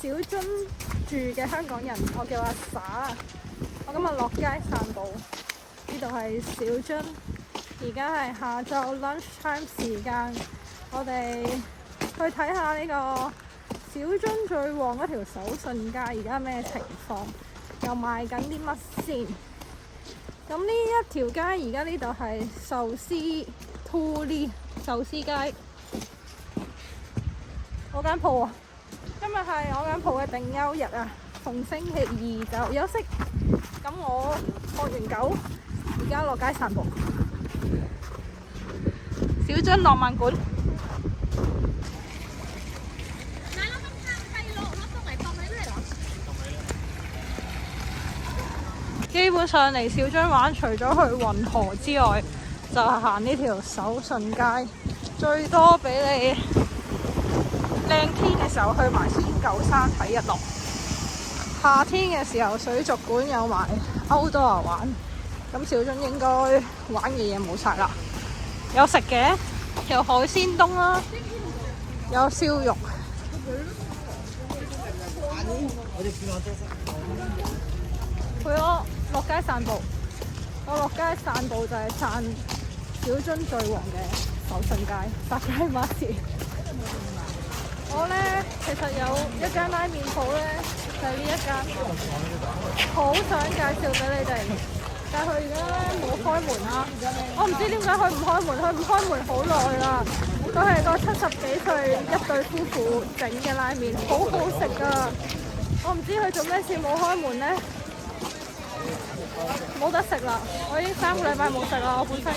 小樽住嘅香港人，我叫阿灑。我今日落街散步，呢度係小樽，而家係下晝 lunch time 時間，我哋去睇下呢個小樽最旺嗰條手信街，而家咩情況，又賣緊啲乜先？咁呢一條街而家呢度係壽司 Turi 壽司街，我間鋪啊！今日係我間鋪嘅定休日啊，逢星期二就休息。咁我學完狗，而家落街散步。小樽浪漫館。基本上嚟小樽玩，除咗去運河之外，就係行呢條手信街，最多俾你靚天嘅時候去埋天狗山睇日落，夏天嘅時候水族館有埋Outdoor玩。咁小樽應該玩嘅嘢冇晒啦，有食嘅，有海鮮凍啦，有燒肉。陪我落街散步，我落街散步就係散小樽最旺嘅手信街，Sakai Machi。我咧其實有一間拉麵鋪咧，就係呢一間，好想介紹俾你哋，但係佢而家咧冇開門啦。我唔知點解佢唔開門，佢唔開門好耐啦。佢係個70幾歲一對夫婦整嘅拉麵，好好食㗎。我唔知佢做咩事冇開門咧，冇得食啦。我已經3個禮拜冇食啦，我本身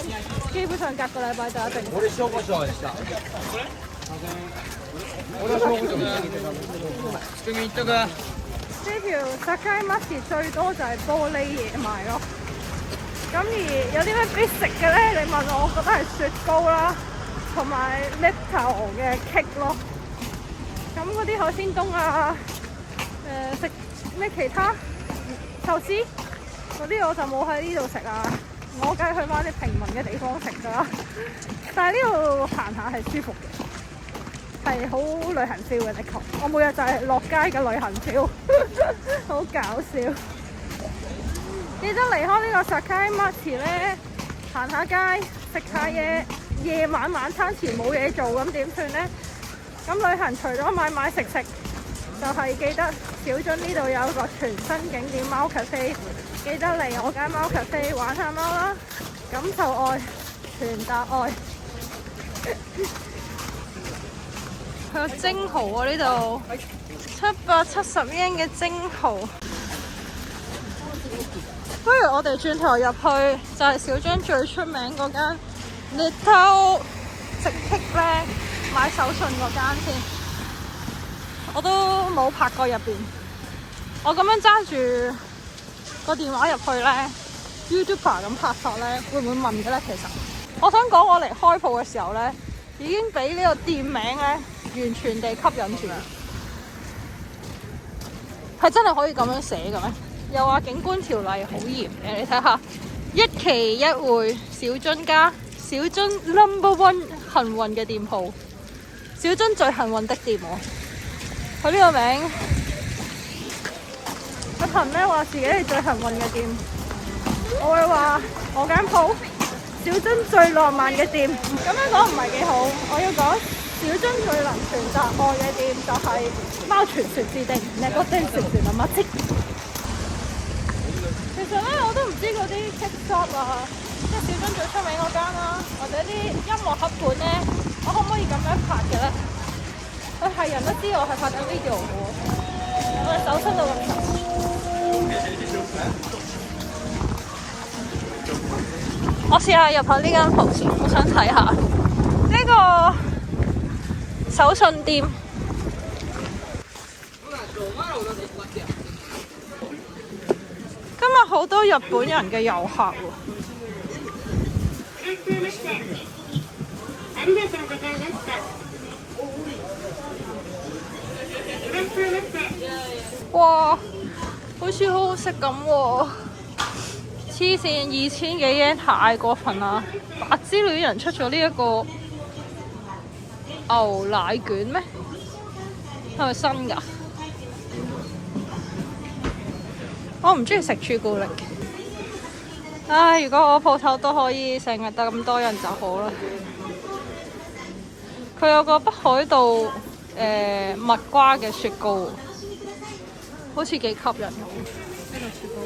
基本上隔個禮拜就一定食。呢條 Sakai Machi 最多就係玻璃嘢賣咯。咁而有啲咩必食嘅咧？你問我，覺得係雪糕啦，同埋 Little 嘅 cake 咯。咁嗰啲海鮮凍啊，食咩其他壽司嗰啲我就冇喺呢度食啊。我梗係去翻啲平民嘅地方食㗎啦。但係呢度行下係舒服嘅。係好旅行 feel 嘅，的確。我每日就係落街嘅旅行 feel， 好搞笑。記得離開呢個 Sakai Machi 咧，行下街，食下嘢，夜晚晚餐前冇嘢做咁點算咧？咁旅行除咗買食，就係記得小樽呢度有個全新景點貓 cafe， 記得嚟我間貓 cafe 玩下貓啦，感受愛，傳達愛。佢有蒸蠔啊！呢度770yen嘅蒸蠔。不如我哋轉頭入去，就係小樽最出名嗰間 Little 直擊咧，買手信嗰間先。我都冇拍過入邊。我咁樣揸住個電話入去咧 ，YouTuber 咁拍法咧，會唔會問嘅咧？其實我想講，我嚟開鋪嘅時候咧，已經俾呢個店名咧完全地吸引住啦。係真係可以咁樣寫嘅咩？又話景觀條例好嚴嘅，你睇下，一期一會小樽家，小樽 No.1 幸運嘅店鋪，小樽最幸運的店喎。佢呢個名，佢憑咩話自己係最幸運嘅店？我會話我間鋪小樽最浪漫嘅店，咁樣講唔係幾好。我要講小樽最能傳達愛嘅店就係貓傳說之地，你覺得傳說係乜啫？其實咧，我都唔知嗰啲 cake shop 啊，即係小樽最出名嗰間啦，或者啲音樂黑館咧，我可唔可以咁樣拍嘅咧？佢係人都知我係拍緊 video 嘅喎，我嘅手伸到咁長。我試下入下呢間鋪先，我想睇下呢個手信店。今日好多日本人嘅遊客喎。哇，好似好好食咁喎！黐線，2000幾yen太過分啦！白之戀人出咗呢一個牛奶卷咩？係咪新㗎？我唔中意食朱古力。唉，如果我鋪頭都可以成日得咁多人就好啦。佢有個北海道蜜瓜嘅雪糕，好似幾吸引咁。呢個雪糕。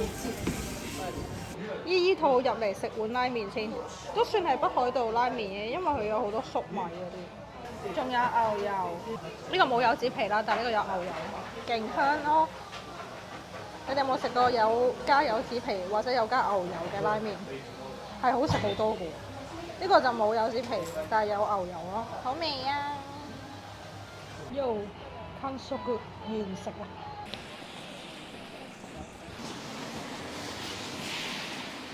依依兔入嚟食碗拉麵先，都算係北海道拉麵嘅，因為佢有好多粟米嗰啲。仲有牛油，呢個冇柚子皮啦，但係呢個有牛油，勁香咯。你哋有冇食過有加柚子皮或者有加牛油嘅拉麵？係好食好多嘅。呢個就冇柚子皮，但係有牛油咯，好味啊！Yo， come so good， 完食啊！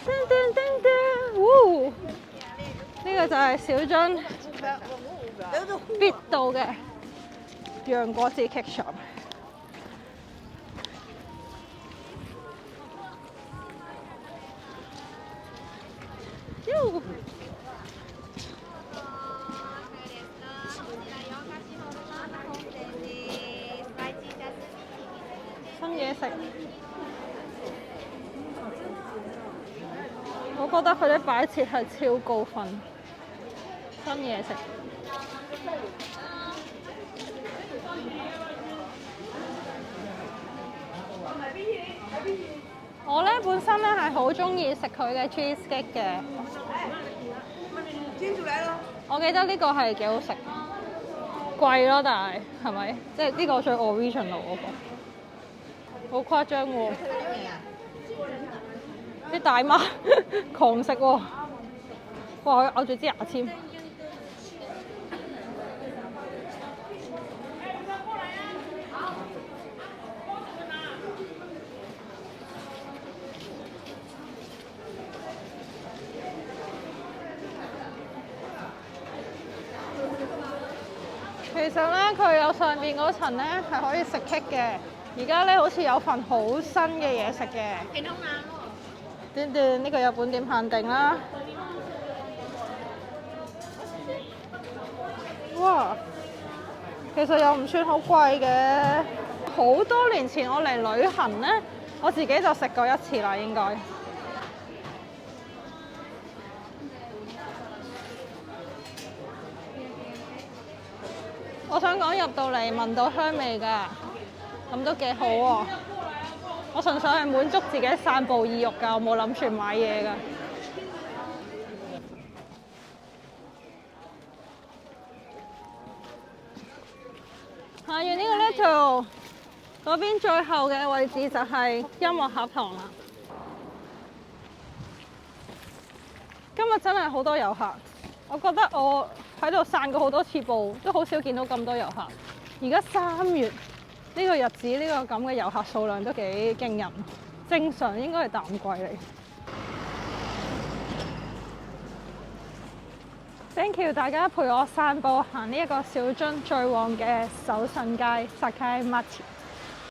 叮叮叮叮，呢個就係小津必到嘅洋果子 cake shop。新嘢食，我覺得佢啲擺設係超高分。新嘢食，我咧本身咧係好中意食佢嘅 cheesecake 嘅。我記得呢個係幾好食，貴咯，但係係咪？即係呢個最 original 嗰個，好誇張喎！啲大媽狂食喎，哇！咬住支牙籤。其實咧，佢有上邊嗰層咧係可以食 cake 嘅。而家咧好似有份好新嘅嘢食嘅。段段呢個有本店限定啦。哇！其實又唔算好貴嘅。好多年前我嚟旅行咧，我自己就食過一次啦，應該。我想講入到嚟聞到香味㗎，咁都幾好喎。我純粹係滿足自己散步意欲㗎，我冇諗住買嘢㗎。行完呢個 little， 嗰邊最後嘅位置就係音樂盒堂啦。今日真係好多遊客，我覺得我喺度散過好多次步，都好少見到咁多遊客。而家3月呢個日子，呢個咁嘅遊客數量都幾驚人，正常應該係淡季嚟。Thank you 大家陪我散步行呢一個小津最旺嘅手信街 Sakaimachi。